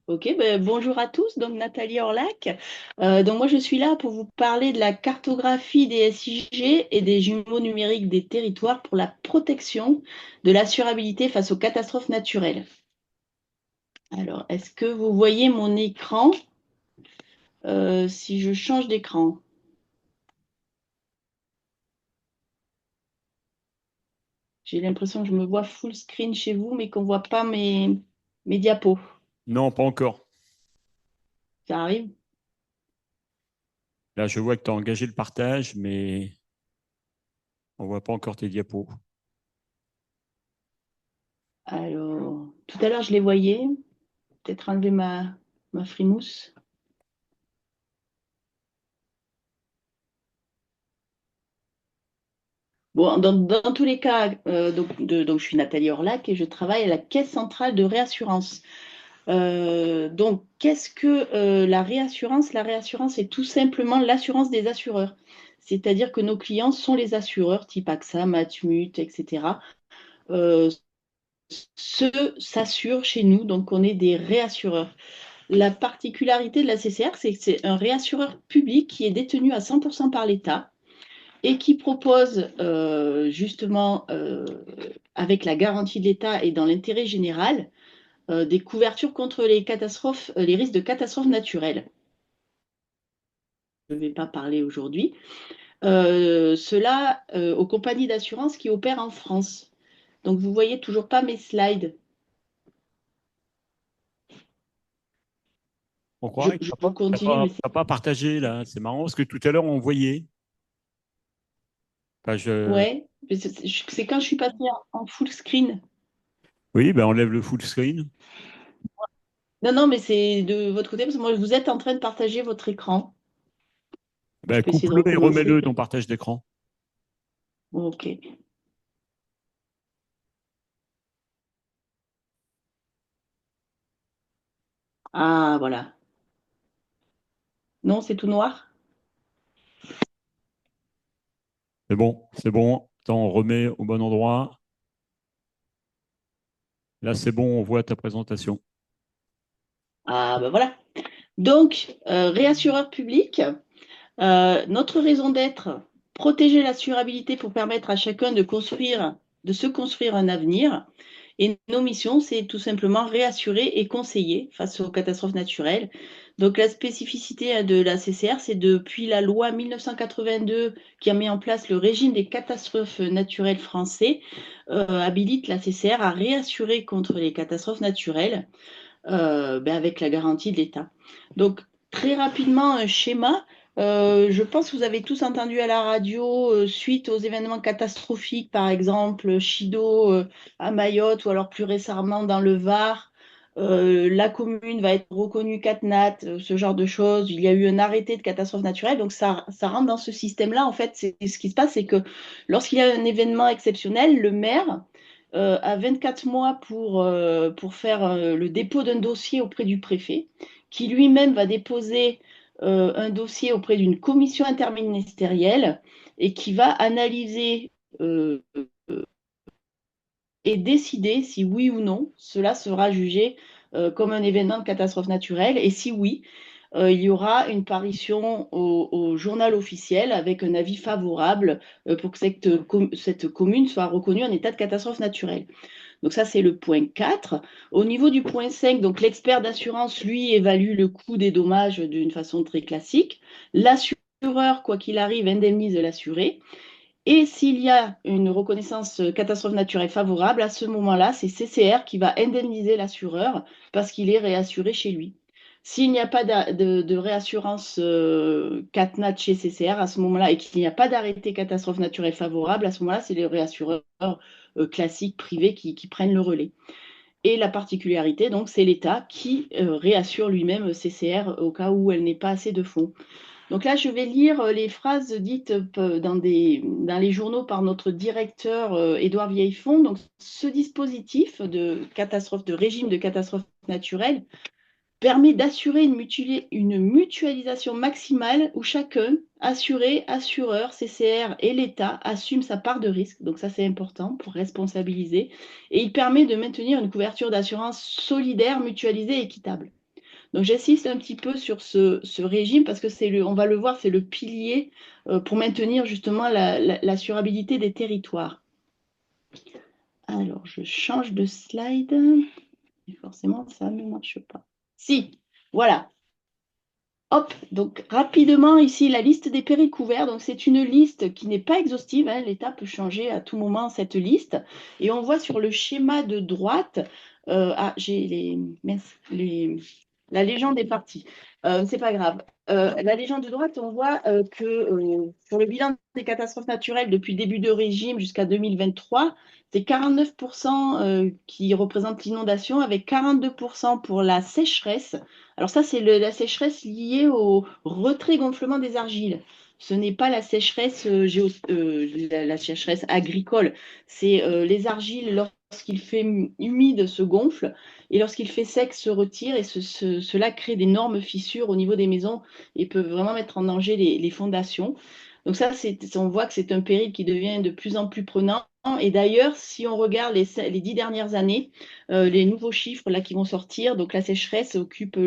Ok, ben, bonjour à tous, donc Nathalie Orlac. Donc moi je suis là pour vous parler de la cartographie des SIG et des jumeaux numériques des territoires pour la protection de l'assurabilité face aux catastrophes naturelles. Alors, est-ce que vous voyez mon écran si je change d'écran? J'ai l'impression que je me vois full screen chez vous, mais qu'on ne voit pas mes diapos. Non, pas encore. Ça arrive? Là, je vois que tu as engagé le partage, mais on voit pas encore tes diapos. Alors, tout à l'heure je les voyais. Peut-être enlever ma frimousse. Bon, dans tous les cas, donc je suis Nathalie Orlac et je travaille à la Caisse centrale de réassurance. Donc, qu'est-ce que la réassurance? La réassurance est tout simplement l'assurance des assureurs. C'est-à-dire que nos clients sont les assureurs type AXA, Matmut, etc. Euh, S'assurent chez nous, donc on est des réassureurs. La particularité de la CCR, c'est que c'est un réassureur public qui est détenu à 100% par l'État et qui propose justement, avec la garantie de l'État et dans l'intérêt général, des couvertures contre les catastrophes, les risques de catastrophes naturelles. Je ne vais pas parler aujourd'hui. Cela aux compagnies d'assurance qui opèrent en France. Donc vous voyez toujours pas mes slides. On Je, croirait que je tu n'as continue, pas, mais t'as pas partagé là. C'est marrant parce que tout à l'heure, on voyait. Enfin, ouais, c'est quand je suis passée en full screen. Oui, ben, on lève le full screen. Non, non, mais c'est de votre côté parce que moi vous êtes en train de partager votre écran. Je Ben, peux essayer de coupe-le et recommencer. remets-le ton partage d'écran. Ok. Ah, voilà. Non, c'est tout noir? C'est bon, c'est bon. Attends, on remet au bon endroit. Là, c'est bon, on voit ta présentation. Ah, ben voilà. Donc, réassureur public, notre raison d'être, protéger l'assurabilité pour permettre à chacun de se construire un avenir. Et nos missions, c'est tout simplement réassurer et conseiller face aux catastrophes naturelles. Donc, la spécificité de la CCR, c'est depuis la loi 1982 qui a mis en place le régime des catastrophes naturelles français, habilite la CCR à réassurer contre les catastrophes naturelles avec la garantie de l'État. Donc, très rapidement, un schéma. Je pense que vous avez tous entendu à la radio, suite aux événements catastrophiques, par exemple Chido à Mayotte ou alors plus récemment dans le Var, la commune va être reconnue CatNat, ce genre de choses. Il y a eu un arrêté de catastrophe naturelle, donc ça rentre dans ce système-là. En fait, ce qui se passe, c'est que lorsqu'il y a un événement exceptionnel, le maire a 24 mois pour faire le dépôt d'un dossier auprès du préfet, qui lui-même va déposer un dossier auprès d'une commission interministérielle et qui va analyser euh, et décider si oui ou non cela sera jugé comme un événement de catastrophe naturelle et si oui, il y aura une parution au journal officiel avec un avis favorable pour que cette commune soit reconnue en état de catastrophe naturelle. Donc ça, c'est le point 4. Au niveau du point 5, donc l'expert d'assurance, lui, évalue le coût des dommages d'une façon très classique. L'assureur, quoi qu'il arrive, indemnise l'assuré. Et s'il y a une reconnaissance catastrophe naturelle favorable, à ce moment-là, c'est CCR qui va indemniser l'assureur parce qu'il est réassuré chez lui. S'il n'y a pas de réassurance CatNat chez CCR à ce moment-là et qu'il n'y a pas d'arrêté catastrophe naturelle favorable, à ce moment-là, c'est les réassureurs classiques privés qui prennent le relais. Et la particularité, donc, c'est l'État qui réassure lui-même CCR au cas où elle n'est pas assez de fonds. Donc là, je vais lire les phrases dites dans les journaux par notre directeur Édouard Vieillefond. Donc, ce dispositif de régime de catastrophe naturelle permet d'assurer une mutualisation maximale où chacun, assuré, assureur, CCR et l'État, assume sa part de risque. Donc ça, c'est important pour responsabiliser. Et il permet de maintenir une couverture d'assurance solidaire, mutualisée et équitable. Donc j'insiste un petit peu sur ce régime parce que on va le voir, c'est le pilier pour maintenir justement l'assurabilité des territoires. Alors je change de slide et forcément ça ne marche pas. Si, voilà. Hop, donc rapidement ici la liste des périls couverts. Donc c'est une liste qui n'est pas exhaustive, hein. L'État peut changer à tout moment cette liste. Et on voit sur le schéma de droite, j'ai la légende est partie. C'est pas grave. La légende de droite, on voit que sur le bilan des catastrophes naturelles depuis le début de régime jusqu'à 2023, c'est 49% qui représentent l'inondation, avec 42% pour la sécheresse. Alors ça, c'est la sécheresse liée au retrait-gonflement des argiles. Ce n'est pas la sécheresse, la sécheresse agricole. C'est les argiles, lorsqu'il fait humide, se gonflent et lorsqu'il fait sec, se retirent et cela crée d'énormes fissures au niveau des maisons et peut vraiment mettre en danger les fondations. Donc ça, on voit que c'est un péril qui devient de plus en plus prenant. Et d'ailleurs, si on regarde les 10 dernières années, les nouveaux chiffres là qui vont sortir, donc la sécheresse occupe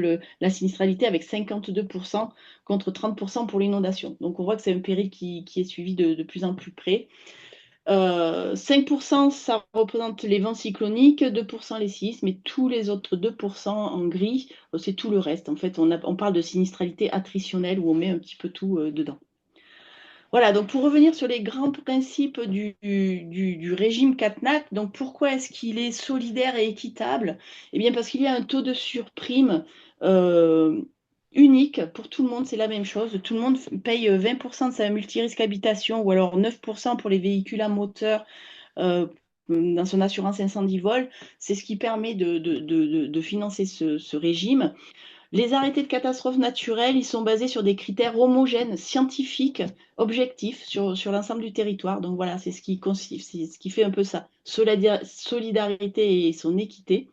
la sinistralité avec 52% contre 30% pour l'inondation. Donc on voit que c'est un péril qui est suivi de plus en plus près. 5%, ça représente les vents cycloniques, 2% les séismes, et tous les autres 2% en gris, c'est tout le reste. En fait, on parle de sinistralité attritionnelle où on met un petit peu tout dedans. Voilà, donc pour revenir sur les grands principes du régime CatNat, donc pourquoi est-ce qu'il est solidaire et équitable? Eh bien parce qu'il y a un taux de surprime euh, unique pour tout le monde, c'est la même chose. Tout le monde paye 20% de sa multirisque habitation ou alors 9% pour les véhicules à moteur dans son assurance incendie vol. C'est ce qui permet de financer ce régime. Les arrêtés de catastrophes naturelles, ils sont basés sur des critères homogènes, scientifiques, objectifs sur l'ensemble du territoire. Donc voilà, c'est ce qui fait un peu ça, solidarité et son équité.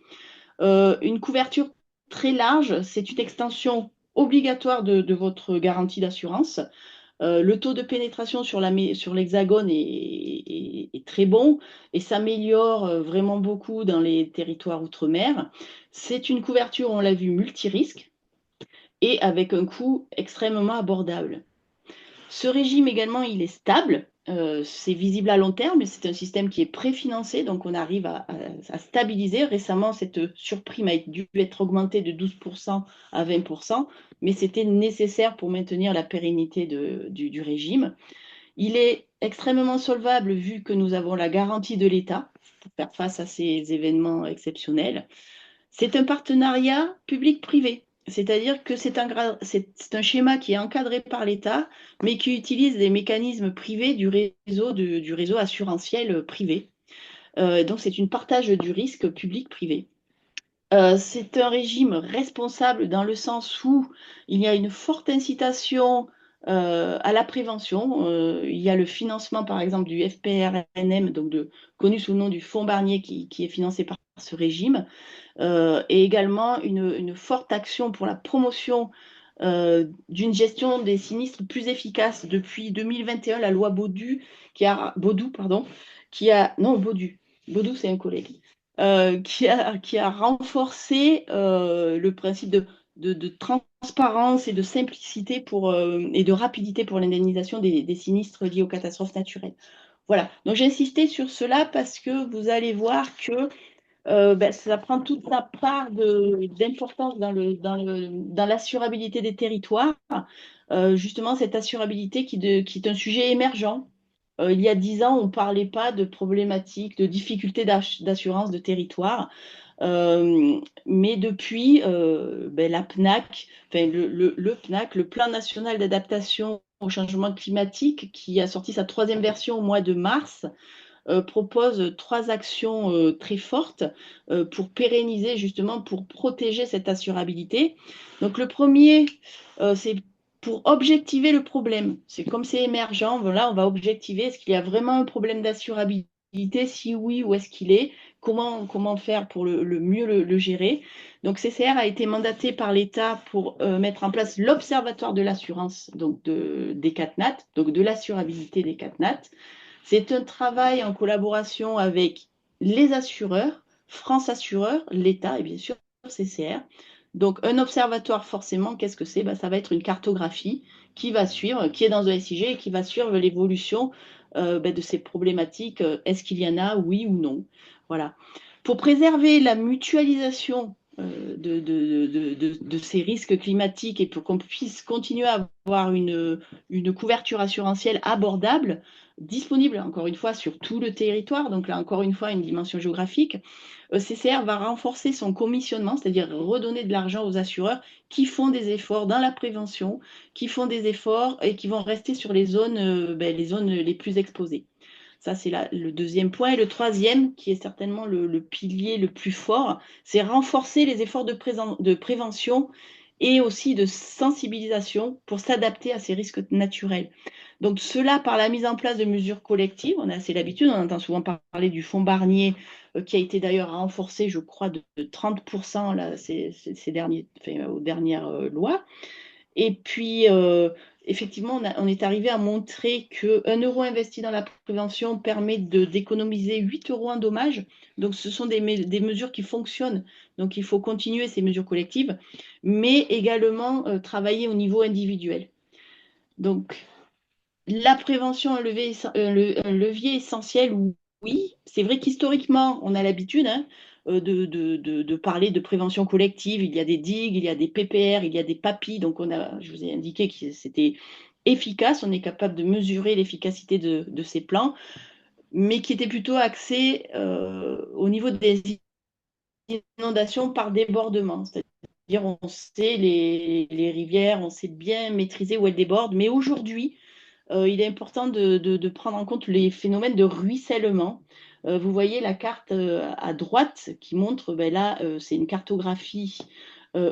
Une couverture très large, c'est une extension obligatoire de votre garantie d'assurance. Le taux de pénétration sur l'hexagone est très bon et s'améliore vraiment beaucoup dans les territoires outre-mer. C'est une couverture, on l'a vu, multirisque et avec un coût extrêmement abordable. Ce régime également, il est stable, c'est visible à long terme, mais c'est un système qui est préfinancé, donc on arrive à stabiliser. Récemment, cette surprime a dû être augmentée de 12% à 20%, mais c'était nécessaire pour maintenir la pérennité du régime. Il est extrêmement solvable vu que nous avons la garantie de l'État pour faire face à ces événements exceptionnels. C'est un partenariat public-privé, c'est-à-dire que c'est un schéma qui est encadré par l'État, mais qui utilise des mécanismes privés du réseau assurantiel privé. Donc c'est une partage du risque public-privé. C'est un régime responsable dans le sens où il y a une forte incitation à la prévention. Il y a le financement, par exemple, du FPRNM, connu sous le nom du Fonds Barnier, qui est financé par ce régime, et également une forte action pour la promotion d'une gestion des sinistres plus efficace. Depuis 2021, la loi Baudou, pardon, non, Baudou, c'est un collègue, qui a renforcé le principe de transparence et de simplicité et de rapidité pour l'indemnisation des sinistres liés aux catastrophes naturelles. Voilà, donc j'ai insisté sur cela parce que vous allez voir que ça prend toute sa part d'importance dans l'assurabilité des territoires. Justement, cette assurabilité qui est un sujet émergent. Il y a 10 ans, on ne parlait pas de problématiques, de difficultés d'assurance de territoire. Mais depuis, la PNAC, enfin, le PNAC, le Plan national d'adaptation au changement climatique, qui a sorti sa troisième version au mois de mars, propose trois actions très fortes pour pérenniser, justement, pour protéger cette assurabilité. Donc le premier, c'est pour objectiver le problème. C'est comme c'est émergent, voilà, on va objectiver, est-ce qu'il y a vraiment un problème d'assurabilité? Si oui, où est-ce qu'il est? Comment faire pour le mieux le gérer? Donc CCR a été mandaté par l'État pour mettre en place l'Observatoire de l'assurance, donc des CatNat, donc de l'assurabilité des CatNat. C'est un travail en collaboration avec les assureurs, France Assureurs, l'État et bien sûr CCR. Donc, un observatoire, forcément, qu'est-ce que c'est? Ben, ça va être une cartographie qui va suivre, qui est dans un SIG et qui va suivre l'évolution ben, de ces problématiques. Est-ce qu'il y en a, oui ou non? Voilà. Pour préserver la mutualisation de ces risques climatiques et pour qu'on puisse continuer à avoir une couverture assurantielle abordable, disponible, encore une fois, sur tout le territoire, donc là, encore une fois, une dimension géographique, CCR va renforcer son commissionnement, c'est-à-dire redonner de l'argent aux assureurs qui font des efforts dans la prévention, qui font des efforts et qui vont rester sur les zones les plus exposées. Ça, c'est le deuxième point. Et le troisième, qui est certainement le pilier le plus fort, c'est renforcer les efforts de prévention et aussi de sensibilisation pour s'adapter à ces risques naturels. Donc cela par la mise en place de mesures collectives, on a assez l'habitude, on entend souvent parler du fonds Barnier, qui a été d'ailleurs renforcé, je crois, de 30% là, aux dernières lois. Et puis, effectivement, on est arrivé à montrer qu'un euro investi dans la prévention permet d'économiser 8 euros en dommages. Donc, ce sont des mesures qui fonctionnent. Donc, il faut continuer ces mesures collectives, mais également travailler au niveau individuel. Donc, la prévention, un levier essentiel, oui. C'est vrai qu'historiquement, on a l'habitude de parler de prévention collective. Il y a des digues, il y a des PPR, il y a des PAPI. Donc, je vous ai indiqué que c'était efficace. On est capable de mesurer l'efficacité de ces plans, mais qui étaient plutôt axés au niveau des inondations par débordement. C'est-à-dire, on sait les rivières, on sait bien maîtriser où elles débordent. Mais aujourd'hui, il est important de prendre en compte les phénomènes de ruissellement. Vous voyez la carte à droite qui montre, ben là, c'est une cartographie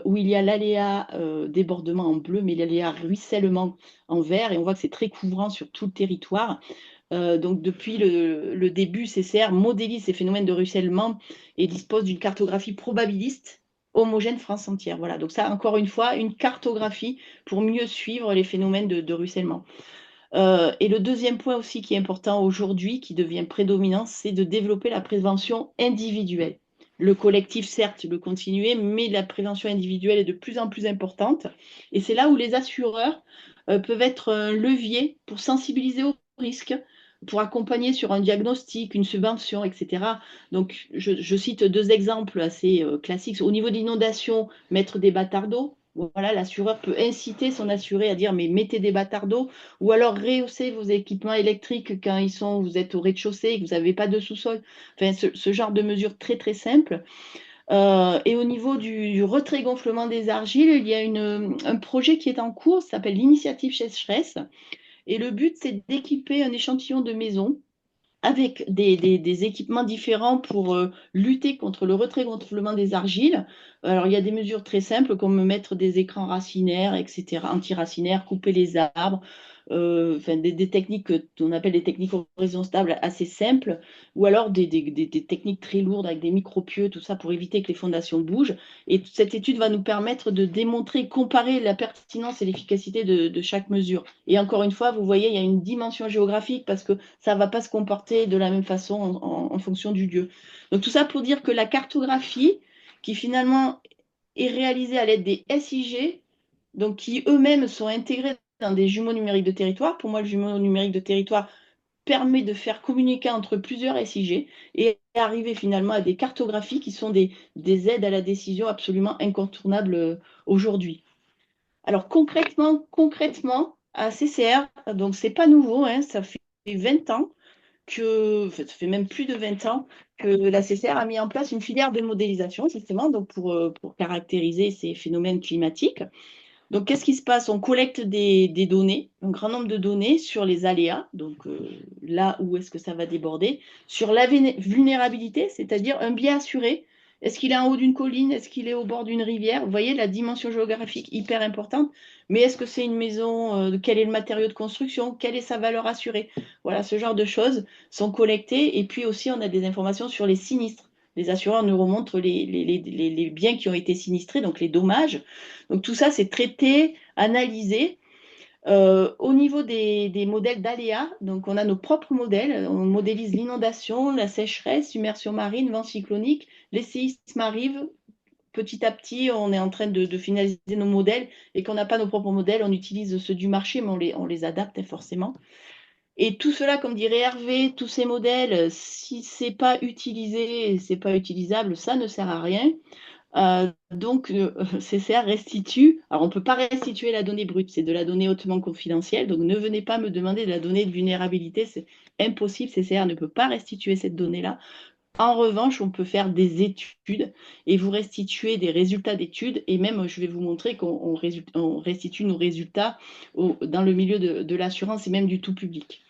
où il y a l'aléa débordement en bleu, mais l'aléa ruissellement en vert, et on voit que c'est très couvrant sur tout le territoire. Donc depuis le début, CCR modélise ces phénomènes de ruissellement et dispose d'une cartographie probabiliste homogène France entière. Voilà, donc ça, encore une fois, une cartographie pour mieux suivre les phénomènes de ruissellement. Et le deuxième point aussi qui est important aujourd'hui, qui devient prédominant, c'est de développer la prévention individuelle. Le collectif, certes, le continuer, mais la prévention individuelle est de plus en plus importante. Et c'est là où les assureurs peuvent être un levier pour sensibiliser aux risques, pour accompagner sur un diagnostic, une subvention, etc. Donc, je cite deux exemples assez classiques. Au niveau de l'inondation, mettre des bâtards d'eau. Voilà, l'assureur peut inciter son assuré à dire mais mettez des bâtards d'eau ou alors rehausser vos équipements électriques quand vous êtes au rez-de-chaussée et que vous n'avez pas de sous-sol. Enfin, ce genre de mesures très très simples. Et au niveau du retrait-gonflement des argiles, il y a un projet qui est en cours, ça s'appelle l'initiative sécheresse. Et le but, c'est d'équiper un échantillon de maisons avec des équipements différents pour lutter contre le retrait-gonflement des argiles. Alors, il y a des mesures très simples comme mettre des écrans racinaires, etc., anti-racinaires, couper les arbres, enfin, des techniques qu'on appelle des techniques horizon stable assez simples, ou alors des techniques très lourdes avec des micropieux, tout ça pour éviter que les fondations bougent. Et cette étude va nous permettre de démontrer, comparer la pertinence et l'efficacité de chaque mesure. Et encore une fois, vous voyez, il y a une dimension géographique parce que ça ne va pas se comporter de la même façon en fonction du lieu. Donc tout ça pour dire que la cartographie, qui finalement est réalisée à l'aide des SIG, donc qui eux-mêmes sont intégrés dans des jumeaux numériques de territoire. Pour moi, le jumeau numérique de territoire permet de faire communiquer entre plusieurs SIG et arriver finalement à des cartographies qui sont des aides à la décision absolument incontournables aujourd'hui. Alors concrètement, à CCR, donc c'est pas nouveau, hein, ça fait 20 ans ça fait même plus de 20 ans que la CCR a mis en place une filière de modélisation, justement, donc pour caractériser ces phénomènes climatiques. Donc, qu'est-ce qui se passe? On collecte des données, un grand nombre de données sur les aléas, donc là où est-ce que ça va déborder, sur la vulnérabilité, c'est-à-dire un bien assuré. Est-ce qu'il est en haut d'une colline? Est-ce qu'il est au bord d'une rivière? Vous voyez la dimension géographique hyper importante. Mais est-ce que c'est une maison? Quel est le matériau de construction? Quelle est sa valeur assurée? Voilà, ce genre de choses sont collectées. Et puis aussi, on a des informations sur les sinistres. Les assureurs nous remontrent les biens qui ont été sinistrés, donc les dommages. Donc tout ça, c'est traité, analysé. Au niveau des modèles d'aléas, donc on a nos propres modèles. On modélise l'inondation, la sécheresse, submersion marine, vent cyclonique, les séismes arrivent, petit à petit, on est en train de finaliser nos modèles et qu'on n'a pas nos propres modèles, on utilise ceux du marché, mais on les adapte forcément. Et tout cela, comme dirait Hervé, tous ces modèles, si c'est pas utilisé, c'est pas utilisable, ça ne sert à rien. CCR restitue. Alors, on ne peut pas restituer la donnée brute, c'est de la donnée hautement confidentielle. Donc, ne venez pas me demander de la donnée de vulnérabilité, c'est impossible. CCR ne peut pas restituer cette donnée-là. En revanche, on peut faire des études et vous restituer des résultats d'études. Et même, je vais vous montrer qu'on restitue nos résultats dans le milieu de l'assurance et même du tout public.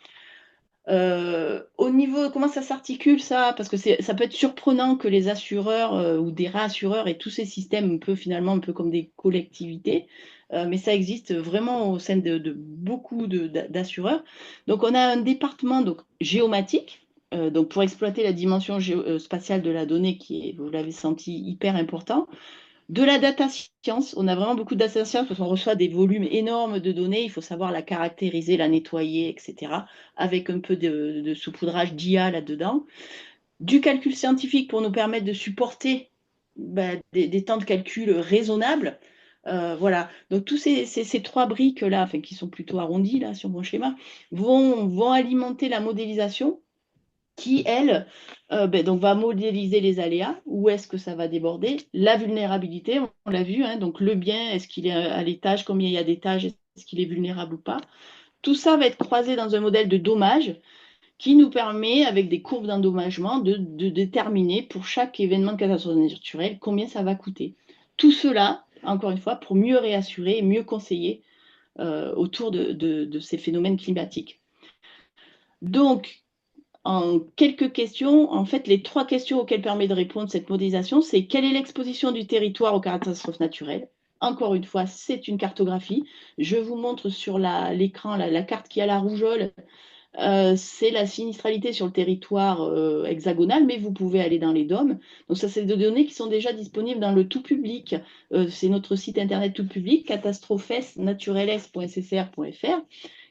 Au niveau, comment ça s'articule ça? Parce que ça peut être surprenant que les assureurs ou des réassureurs et tous ces systèmes finalement un peu comme des collectivités, mais ça existe vraiment au sein de beaucoup d'assureurs. Donc on a un département donc, géomatique, donc pour exploiter la dimension spatiale de la donnée qui est, vous l'avez senti, hyper important. De la data science, on a vraiment beaucoup de data science parce qu'on reçoit des volumes énormes de données, il faut savoir la caractériser, la nettoyer, etc., avec un peu de saupoudrage d'IA là-dedans. Du calcul scientifique pour nous permettre de supporter des temps de calcul raisonnables. Voilà, donc tous ces trois briques-là, enfin, qui sont plutôt arrondies là, sur mon schéma, vont alimenter la modélisation qui, elle, donc va modéliser les aléas, où est-ce que ça va déborder, la vulnérabilité, on l'a vu, hein, donc le bien, est-ce qu'il est à l'étage, combien il y a d'étages, est-ce qu'il est vulnérable ou pas. Tout ça va être croisé dans un modèle de dommage qui nous permet, avec des courbes d'endommagement, de déterminer pour chaque événement de catastrophe naturelle combien ça va coûter. Tout cela, encore une fois, pour mieux réassurer et mieux conseiller autour de ces phénomènes climatiques. Donc, en quelques questions, en fait, les trois questions auxquelles permet de répondre cette modélisation, c'est quelle est l'exposition du territoire aux catastrophes naturelles? Encore une fois, c'est une cartographie. Je vous montre sur l'écran la carte qui a la rougeole. C'est la sinistralité sur le territoire hexagonal, mais vous pouvez aller dans les DOM. Donc ça, c'est des données qui sont déjà disponibles dans le tout public. C'est notre site internet tout public, catastrophesnaturelles.ccr.fr,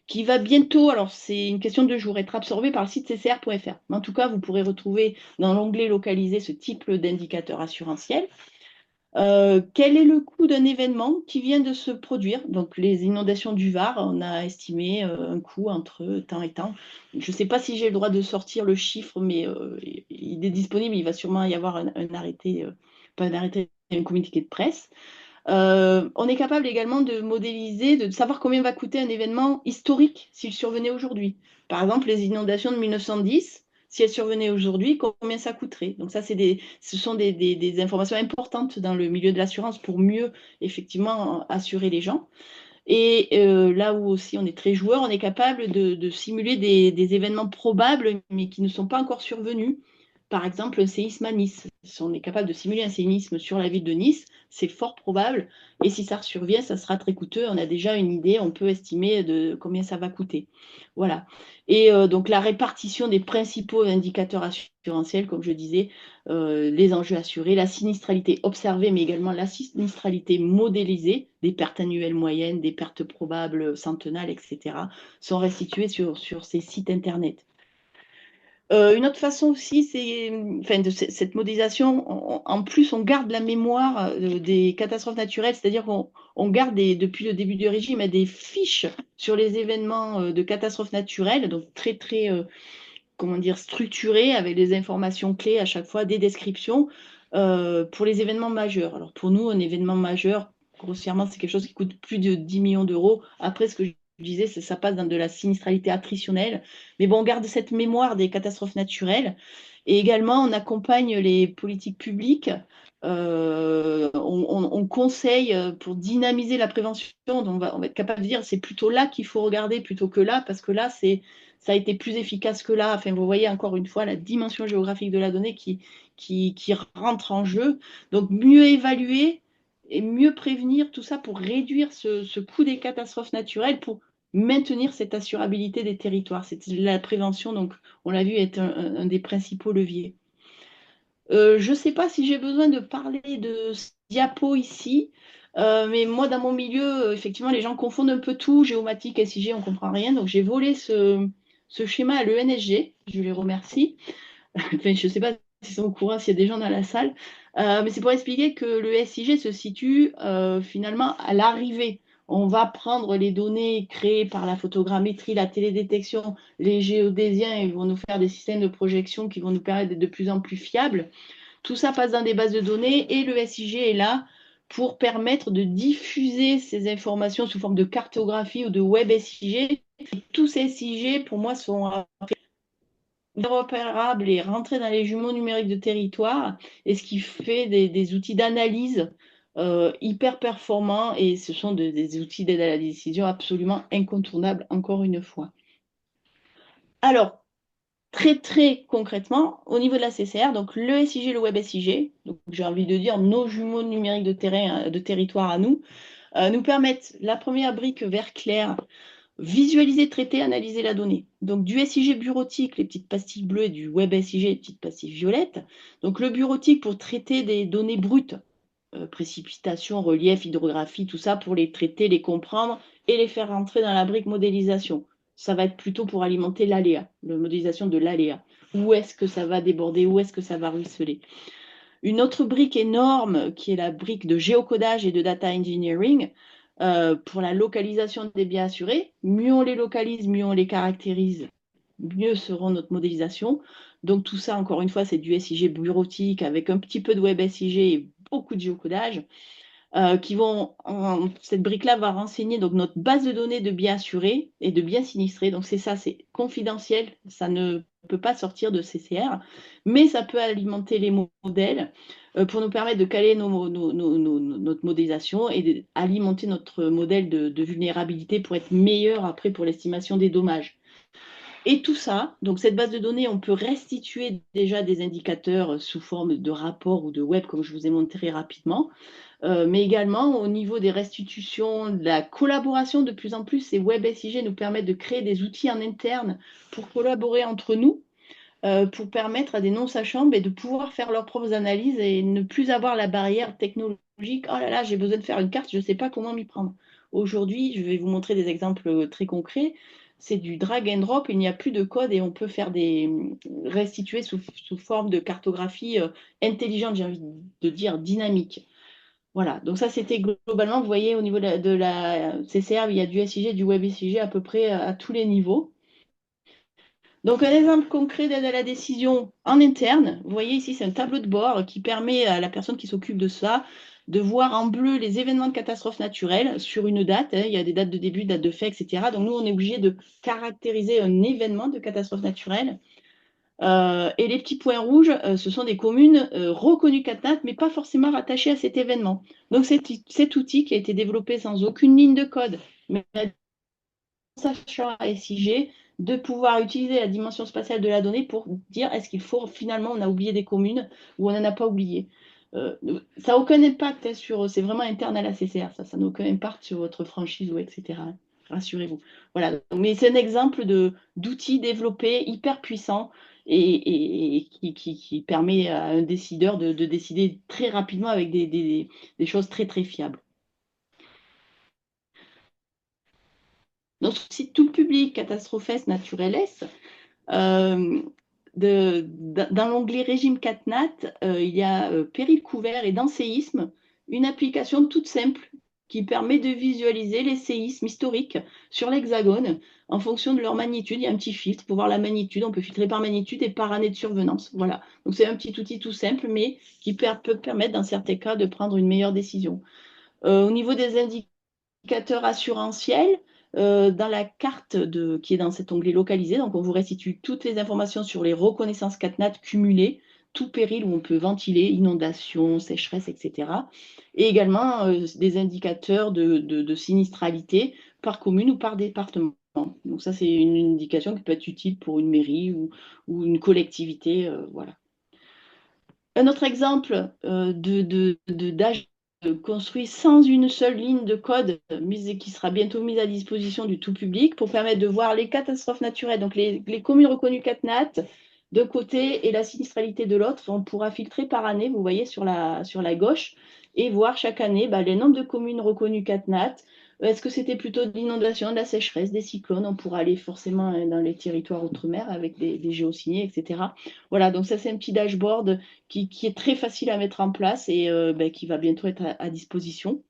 qui va bientôt, alors c'est une question de jour, être absorbé par le site ccr.fr. Mais en tout cas, vous pourrez retrouver dans l'onglet localisé ce type d'indicateur assurantiel. Quel est le coût d'un événement qui vient de se produire? Donc, les inondations du Var, on a estimé un coût entre temps et temps. Je ne sais pas si j'ai le droit de sortir le chiffre, mais il est disponible. Il va sûrement y avoir un arrêté, pas un arrêté, un communiqué de presse. On est capable également de modéliser, de savoir combien va coûter un événement historique s'il survenait aujourd'hui. Par exemple, les inondations de 1910, si elles survenaient aujourd'hui, combien ça coûterait? Donc ça, ce sont des informations importantes dans le milieu de l'assurance pour mieux, effectivement, assurer les gens. Et là où aussi on est très joueur, on est capable de simuler des événements probables, mais qui ne sont pas encore survenus. Par exemple, un séisme à Nice. Si on est capable de simuler un séisme sur la ville de Nice, c'est fort probable. Et si ça survient, ça sera très coûteux. On a déjà une idée, on peut estimer de combien ça va coûter. Voilà. Et donc la répartition des principaux indicateurs assurantiels, comme je disais, les enjeux assurés, la sinistralité observée, mais également la sinistralité modélisée, des pertes annuelles moyennes, des pertes probables centennales, etc., sont restituées sur ces sites Internet. Une autre façon aussi, c'est enfin, cette modélisation, en plus, on garde la mémoire des catastrophes naturelles, c'est-à-dire qu'on garde depuis le début du régime des fiches sur les événements de catastrophes naturelles, donc très, très, comment dire, structurées, avec des informations clés à chaque fois, des descriptions pour les événements majeurs. Alors pour nous, un événement majeur, grossièrement, c'est quelque chose qui coûte plus de 10 millions d'euros. Après, ce que je disais, ça passe dans de la sinistralité attritionnelle. Mais bon, on garde cette mémoire des catastrophes naturelles. Et également, on accompagne les politiques publiques. On conseille pour dynamiser la prévention. Donc on va être capable de dire c'est plutôt là qu'il faut regarder plutôt que là, parce que là, ça a été plus efficace que là. Enfin, vous voyez encore une fois la dimension géographique de la donnée qui rentre en jeu. Donc, mieux évaluer et mieux prévenir tout ça pour réduire ce coût des catastrophes naturelles, pour maintenir cette assurabilité des territoires. C'est la prévention, donc on l'a vu, est un des principaux leviers. Je ne sais pas si j'ai besoin de parler de diapo ici, mais moi, dans mon milieu, effectivement, les gens confondent un peu tout, géomatique, SIG, on ne comprend rien. Donc, j'ai volé ce schéma à l'ENSG, je les remercie. Enfin, je ne sais pas s'ils sont au courant, s'il y a des gens dans la salle. Mais c'est pour expliquer que le SIG se situe finalement à l'arrivée. On va prendre les données créées par la photogrammétrie, la télédétection, les géodésiens, et ils vont nous faire des systèmes de projection qui vont nous permettre d'être de plus en plus fiables. Tout ça passe dans des bases de données et le SIG est là pour permettre de diffuser ces informations sous forme de cartographie ou de web SIG. Et tous ces SIG, pour moi, sont interopérables et rentrés dans les jumeaux numériques de territoire, et ce qui fait des outils d'analyse hyper performants, et ce sont des outils d'aide à la décision absolument incontournables, encore une fois. Alors, très concrètement, au niveau de la CCR, donc le SIG, le web SIG, donc j'ai envie de dire nos jumeaux numériques de territoire à nous permettent la première brique vert clair, visualiser, traiter, analyser la donnée. Donc du SIG bureautique, les petites pastilles bleues, et du web SIG, les petites pastilles violettes. Donc le bureautique pour traiter des données brutes, précipitation, relief, hydrographie, tout ça, pour les traiter, les comprendre et les faire rentrer dans la brique modélisation. Ça va être plutôt pour alimenter l'aléa, la modélisation de l'aléa. Où est-ce que ça va déborder, où est-ce que ça va ruisseler. Une autre brique énorme, qui est la brique de géocodage et de data engineering, pour la localisation des biens assurés. Mieux on les localise, mieux on les caractérise, mieux seront notre modélisation. Donc tout ça, encore une fois, c'est du SIG bureautique avec un petit peu de web SIG et beaucoup de géocodage. Cette brique-là va renseigner donc notre base de données de biens assurés et de biens sinistrés. Donc c'est ça, c'est confidentiel, ça ne peut pas sortir de CCR, mais ça peut alimenter les modèles pour nous permettre de caler notre modélisation et d'alimenter notre modèle de vulnérabilité pour être meilleur après pour l'estimation des dommages. Et tout ça, donc cette base de données, on peut restituer déjà des indicateurs sous forme de rapport ou de web, comme je vous ai montré rapidement. Mais également au niveau des restitutions, de la collaboration, de plus en plus, ces web SIG nous permettent de créer des outils en interne pour collaborer entre nous, pour permettre à des non-sachants de pouvoir faire leurs propres analyses et ne plus avoir la barrière technologique. Oh là là, j'ai besoin de faire une carte, je ne sais pas comment m'y prendre. Aujourd'hui, je vais vous montrer des exemples très concrets. C'est du drag and drop, il n'y a plus de code et on peut faire restituer sous forme de cartographie intelligente, j'ai envie de dire dynamique. Voilà, donc ça c'était globalement, vous voyez, au niveau de la CCR, il y a du SIG, du web SIG à peu près à tous les niveaux. Donc un exemple concret d'aide à la décision en interne, vous voyez ici c'est un tableau de bord qui permet à la personne qui s'occupe de ça de voir en bleu les événements de catastrophes naturelles sur une date, il y a des dates de début, dates de fait, etc. Donc nous on est obligé de caractériser un événement de catastrophe naturelle. Et les petits points rouges, ce sont des communes reconnues CatNat, mais pas forcément rattachées à cet événement. Donc cet outil qui a été développé sans aucune ligne de code, mais sachant à SIG, de pouvoir utiliser la dimension spatiale de la donnée pour dire est-ce qu'il faut finalement, on a oublié des communes ou on n'en a pas oublié. Ça n'a aucun impact c'est vraiment interne à la CCR, ça n'a aucun impact sur votre franchise ou etc. Rassurez-vous. Voilà, mais c'est un exemple d'outils développés hyper puissants et qui permet à un décideur de décider très rapidement avec des choses très fiables. Dans ce site tout public, Catastrophes Naturelles, dans l'onglet Régime CatNat, il y a Péril couvert et dans Séisme, une application toute simple qui permet de visualiser les séismes historiques sur l'hexagone en fonction de leur magnitude. Il y a un petit filtre pour voir la magnitude. On peut filtrer par magnitude et par année de survenance. Voilà. Donc c'est un petit outil tout simple, mais qui peut permettre dans certains cas de prendre une meilleure décision. Au niveau des indicateurs assurantiels, dans la carte qui est dans cet onglet localisé, donc on vous restitue toutes les informations sur les reconnaissances CatNat cumulées, tout péril où on peut ventiler, inondation, sécheresse, etc. Et également des indicateurs de sinistralité par commune ou par département. Donc ça, c'est une indication qui peut être utile pour une mairie ou une collectivité. Voilà. Un autre exemple d'âge construit sans une seule ligne de code qui sera bientôt mise à disposition du tout public pour permettre de voir les catastrophes naturelles, donc les communes reconnues CatNat d'un côté et la sinistralité de l'autre. On pourra filtrer par année, vous voyez sur la gauche, et voir chaque année les nombres de communes reconnues CatNat, Est-ce que c'était plutôt de l'inondation, de la sécheresse, des cyclones? On pourra aller forcément dans les territoires outre-mer avec des géosignés, etc. Voilà, donc ça c'est un petit dashboard qui est très facile à mettre en place et qui va bientôt être à disposition.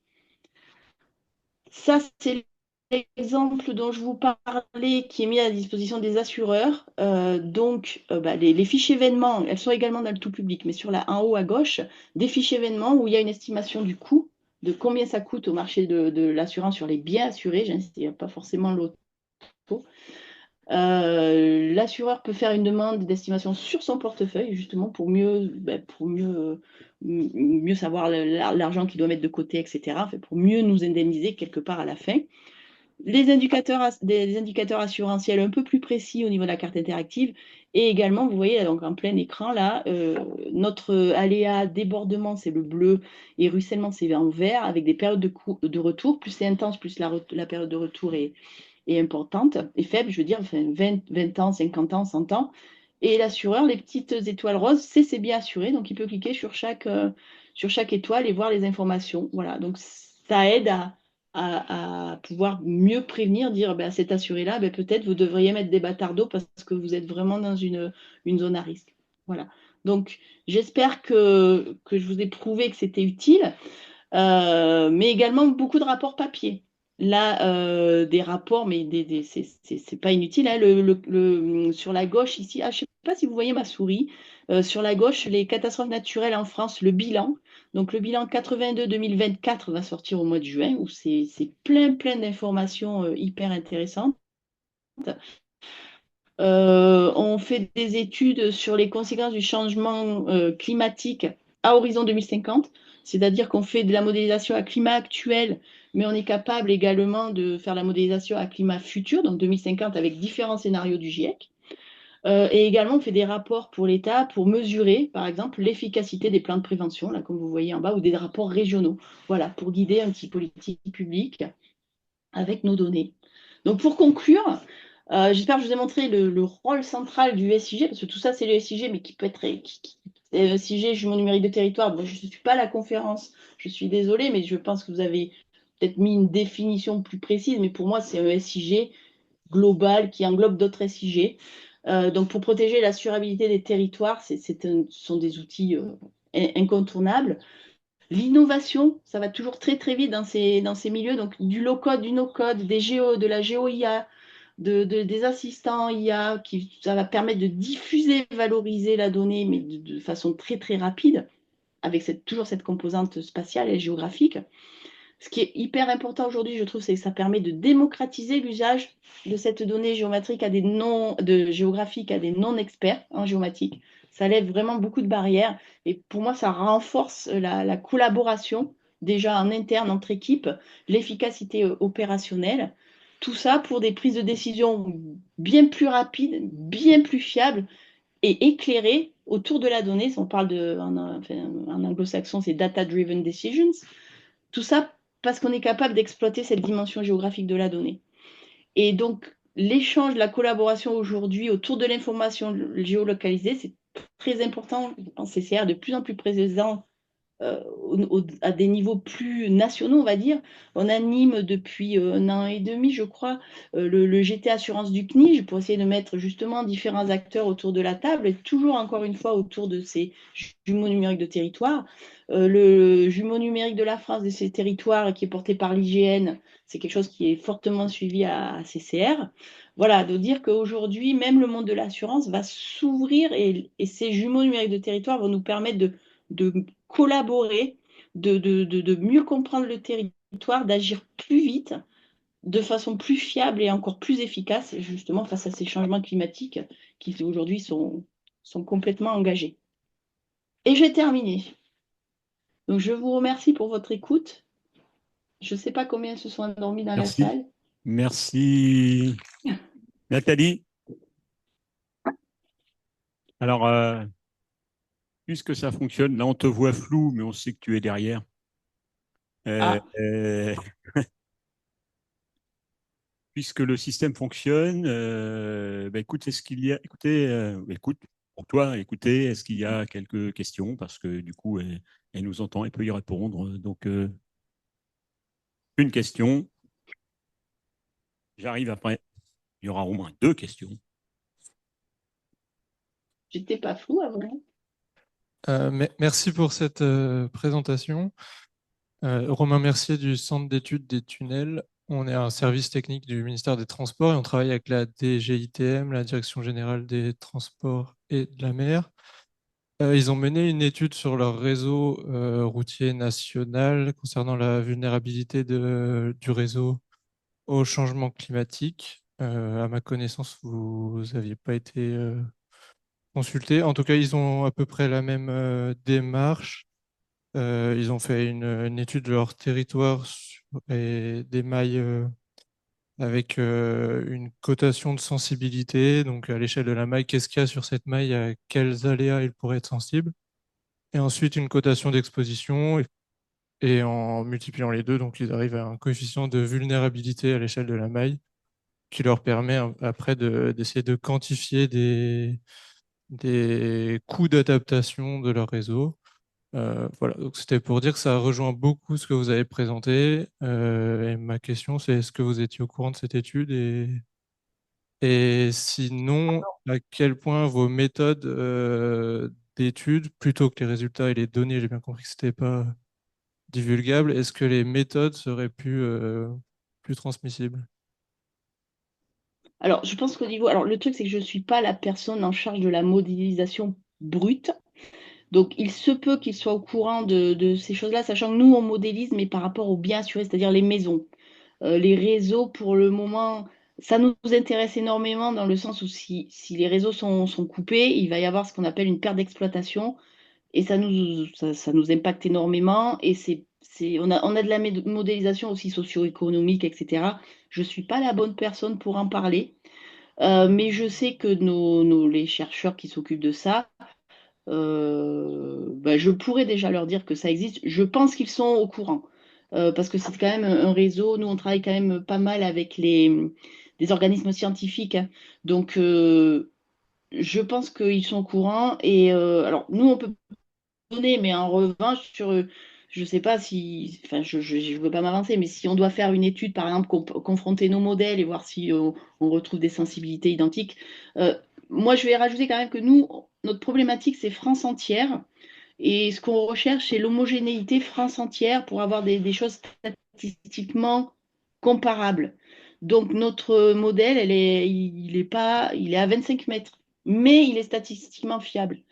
Ça, c'est l'exemple dont je vous parlais qui est mis à disposition des assureurs. Les fiches événements, elles sont également dans le tout public, mais en haut à gauche, des fiches événements où il y a une estimation du coût, de combien ça coûte au marché de l'assurance sur les biens assurés, j'insiste, pas forcément l'auto. L'assureur peut faire une demande d'estimation sur son portefeuille, justement, mieux savoir l'argent qu'il doit mettre de côté, etc., pour mieux nous indemniser quelque part à la fin. Des indicateurs assurantiels un peu plus précis au niveau de la carte interactive. Et également, vous voyez donc en plein écran là, notre aléa débordement, c'est le bleu, et ruissellement, c'est en vert, avec des périodes de retour. Plus c'est intense, plus la période de retour est importante et faible, je veux dire, 20 ans, 50 ans, 100 ans. Et l'assureur, les petites étoiles roses, c'est bien assuré. Donc, il peut cliquer sur chaque étoile et voir les informations. Voilà, donc ça aide à pouvoir mieux prévenir, dire ben, cet assuré-là, ben, peut-être vous devriez mettre des bâtards d'eau parce que vous êtes vraiment dans une zone à risque. Voilà. Donc, j'espère que je vous ai prouvé que c'était utile. Mais également beaucoup de rapports papier. Là, des rapports, mais c'est pas inutile, hein. Sur la gauche ici, je ne sais pas si vous voyez ma souris. Sur la gauche, les catastrophes naturelles en France, le bilan. Donc le bilan 82-2024 va sortir au mois de juin, où c'est plein d'informations hyper intéressantes. On fait des études sur les conséquences du changement climatique à horizon 2050, c'est-à-dire qu'on fait de la modélisation à climat actuel, mais on est capable également de faire la modélisation à climat futur, donc 2050 avec différents scénarios du GIEC. Et également, on fait des rapports pour l'État pour mesurer, par exemple, l'efficacité des plans de prévention, là, comme vous voyez en bas, ou des rapports régionaux, voilà, pour guider un petit politique publique avec nos données. Donc pour conclure, j'espère que je vous ai montré le rôle central du SIG, parce que tout ça c'est le SIG, mais qui peut être SIG, jumeau numérique de territoire. Bon, je ne suis pas à la conférence, je suis désolée, mais je pense que vous avez peut-être mis une définition plus précise, mais pour moi c'est un SIG global qui englobe d'autres SIG. Donc pour protéger l'assurabilité des territoires, ce sont des outils incontournables. L'innovation, ça va toujours très vite dans ces milieux, donc du low-code, du no-code, de la géo-IA, des assistants IA, ça va permettre de diffuser, valoriser la donnée, mais de façon très rapide, avec toujours cette composante spatiale et géographique. Ce qui est hyper important aujourd'hui, je trouve, c'est que ça permet de démocratiser l'usage de cette donnée géométrique géographique à des non-experts en géomatique. Ça lève vraiment beaucoup de barrières et pour moi, ça renforce la collaboration déjà en interne entre équipes, l'efficacité opérationnelle. Tout ça pour des prises de décision bien plus rapides, bien plus fiables et éclairées autour de la donnée. Si on parle en anglo-saxon, c'est data-driven decisions. Tout ça parce qu'on est capable d'exploiter cette dimension géographique de la donnée. Et donc, l'échange, la collaboration aujourd'hui autour de l'information géolocalisée, c'est très important. Je pense que c'est CR de plus en plus présent à des niveaux plus nationaux, on va dire. On anime depuis un an et demi, je crois, le GT Assurance du CNIJ pour essayer de mettre justement différents acteurs autour de la table et toujours encore une fois autour de ces jumeaux numériques de territoire. Le jumeau numérique de la France de ces territoires qui est porté par l'IGN, c'est quelque chose qui est fortement suivi à CCR. Voilà, de dire qu'aujourd'hui, même le monde de l'assurance va s'ouvrir et ces jumeaux numériques de territoire vont nous permettre de collaborer, de mieux comprendre le territoire, d'agir plus vite, de façon plus fiable et encore plus efficace, justement face à ces changements climatiques qui aujourd'hui sont complètement engagés. Et j'ai terminé. Donc je vous remercie pour votre écoute. Je ne sais pas combien se sont endormis dans la Merci. salle. Merci, Nathalie. Alors, puisque ça fonctionne, là, on te voit flou, mais on sait que tu es derrière. Euh, Ah, euh, puisque le système fonctionne, écoute, est-ce qu'il y a, écoutez, écoute, pour toi, écoutez, est-ce qu'il y a quelques questions? Parce que du coup, elle nous entend, elle peut y répondre. Donc, une question. J'arrive après. Il y aura au moins deux questions. J'étais pas flou avant. Merci pour cette présentation. Romain Mercier du Centre d'études des tunnels. On est un service technique du ministère des Transports et on travaille avec la DGITM, la Direction générale des transports et de la mer. Ils ont mené une étude sur leur réseau routier national concernant la vulnérabilité du réseau au changement climatique. À ma connaissance, vous n'aviez pas été consulté. En tout cas, ils ont à peu près la même démarche. Ils ont fait une étude de leur territoire et des mailles avec une cotation de sensibilité. Donc, à l'échelle de la maille, qu'est-ce qu'il y a sur cette maille, à quels aléas il pourrait être sensible. Et ensuite, une cotation d'exposition. Et en multipliant les deux, donc ils arrivent à un coefficient de vulnérabilité à l'échelle de la maille qui leur permet après d'essayer de quantifier des coûts d'adaptation de leur réseau. Voilà, donc c'était pour dire que ça rejoint beaucoup ce que vous avez présenté. Et ma question, c'est est-ce que vous étiez au courant de cette étude et sinon, à quel point vos méthodes d'études, plutôt que les résultats et les données, j'ai bien compris que c'était pas divulgable, est-ce que les méthodes seraient plus transmissibles? Alors, je pense qu'au niveau. Alors, le truc, c'est que je ne suis pas la personne en charge de la modélisation brute. Donc, il se peut qu'il soit au courant de ces choses-là, sachant que nous, on modélise, mais par rapport aux biens assurés, c'est-à-dire les maisons. Les réseaux, pour le moment, ça nous intéresse énormément dans le sens où si les réseaux sont coupés, il va y avoir ce qu'on appelle une perte d'exploitation et ça nous impacte énormément. Et on a de la modélisation aussi socio-économique, etc. Je ne suis pas la bonne personne pour en parler, mais je sais que les chercheurs qui s'occupent de ça, bah, je pourrais déjà leur dire que ça existe. Je pense qu'ils sont au courant. Parce que c'est quand même un réseau. Nous, on travaille quand même pas mal avec des organismes scientifiques, hein. Donc, je pense qu'ils sont au courant. Et alors, nous, on peut donner, mais en revanche, je sais pas si, enfin, je veux pas m'avancer, mais si on doit faire une étude, par exemple, confronter nos modèles et voir si on retrouve des sensibilités identiques, euh, moi, je vais rajouter quand même que nous, notre problématique, c'est France entière. Et ce qu'on recherche, c'est l'homogénéité France entière pour avoir des choses statistiquement comparables. Donc, notre modèle, il est à 25 mètres, mais il est statistiquement fiable.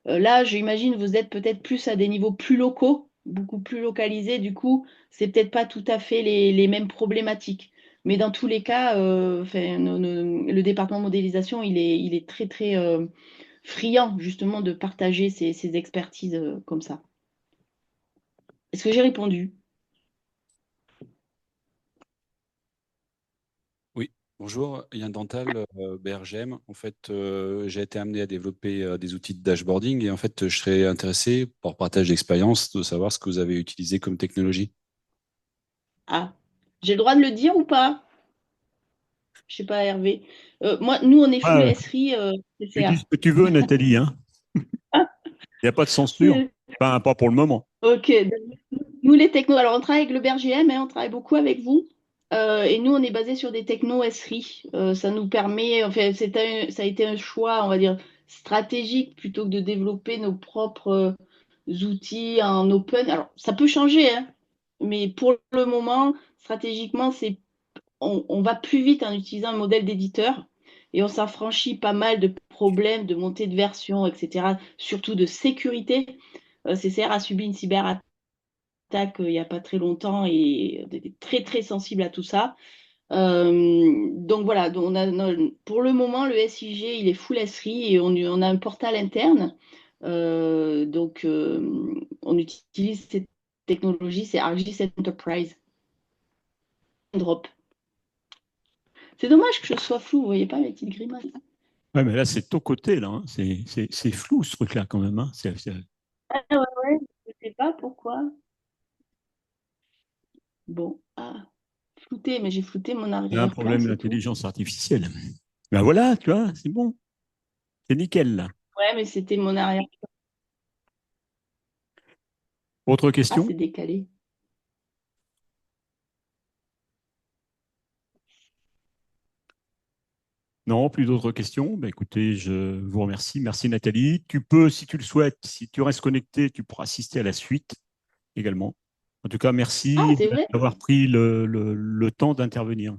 Là, j'imagine, vous êtes peut-être plus à des niveaux plus locaux, beaucoup plus localisés. Du coup, c'est peut-être pas tout à fait les mêmes problématiques. Mais dans tous les cas, enfin, le département modélisation, il est très, très friand justement de partager ses expertises comme ça. Est-ce que j'ai répondu? Oui, bonjour, Yann Dantal, BRGM. En fait, j'ai été amené à développer des outils de dashboarding et en fait, je serais intéressé, pour partage d'expérience, de savoir ce que vous avez utilisé comme technologie. Ah, j'ai le droit de le dire ou pas? Je sais pas, Hervé. Nous, on est full Ah, SRI tu dis CCA. ce que tu veux, Nathalie, hein. Il n'y a pas de censure. Enfin, pas pour le moment. Ok. Nous, les technos, alors on travaille avec le BRGM, hein, on travaille beaucoup avec vous. Et nous, on est basé sur des technos SRI. Ça nous permet, enfin, ça a été un choix, on va dire, stratégique plutôt que de développer nos propres outils en open. Alors, ça peut changer, hein, mais pour le moment, stratégiquement, on va plus vite en utilisant un modèle d'éditeur et on s'affranchit pas mal de problèmes de montée de version, etc., surtout de sécurité. CCR a subi une cyberattaque il n'y a pas très longtemps et on était très très sensible à tout ça. Donc voilà, donc pour le moment, le SIG, il est full SRI et on a un portal interne. Donc on utilise cette technologie, c'est ArcGIS Enterprise Drop. C'est dommage que je sois flou, vous voyez pas mes petites grimaces. Ouais, mais là, c'est de ton côté, là, hein. C'est flou, ce truc-là, quand même, hein. Ah ouais, ouais, je sais pas pourquoi. Bon, flouté, mais j'ai flouté mon Il y a un arrière-plan, problème c'est tout. d'intelligence artificielle. Ben voilà, tu vois, c'est bon. C'est nickel, là. Ouais, mais c'était mon arrière. Autre Ah, question? c'est décalé. Non, plus d'autres questions. Ben, écoutez, je vous remercie. Merci Nathalie. Tu peux, si tu le souhaites, si tu restes connecté, tu pourras assister à la suite également. En tout cas, Ah, merci c'est vrai? d'avoir pris le temps d'intervenir.